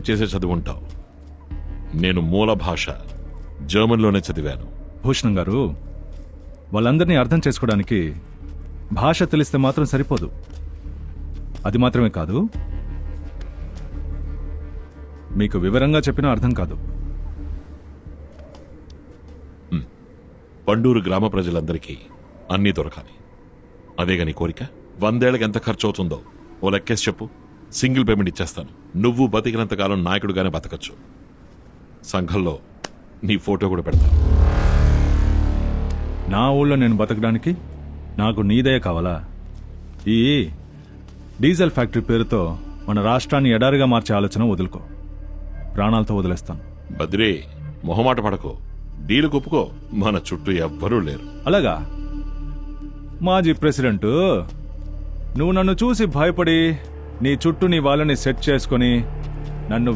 చేసే చదువుంటావు. నేను మూల భాష జర్మన్లోనే చదివాను. భూషణం గారు, వాళ్ళందరినీ అర్థం చేసుకోవడానికి భాష తెలిస్తే మాత్రం సరిపోదు. అది మాత్రమే కాదు, మీకు వివరంగా చెప్పినా అర్థం కాదు. పండూరు గ్రామ ప్రజలందరికీ అన్నీ దొరకాలి. అదేగా నీ కోరిక? 100 ఏళ్ళకి ఎంత ఖర్చు అవుతుందో ఓ లెక్కేసి చెప్పు. సింగిల్ పేమెంట్ ఇచ్చేస్తాను. నువ్వు బతికినంతకాలం నాయకుడుగానే బతకచ్చు. సంఘంలో నీ ఫోటో కూడా పెడతాను. నా ఊళ్ళో నేను బతకడానికి నాకు నీదయ కావాలా? ఈ డీజిల్ ఫ్యాక్టరీ పేరుతో మన రాష్ట్రాన్ని ఎడారిగా మార్చే ఆలోచన వదులుకో. ప్రాణాలతో వదిలేస్తాను. బద్రే, మొహమాట పడకో. డీలు ఒప్పుకో. మన చుట్టూ ఎవ్వరూ లేరు. అలాగా? మాజీ ప్రెసిడెంట్, నువ్వు నన్ను చూసి భయపడి నీ చుట్టూ నీ వాళ్ళని సెట్ చేసుకొని నన్ను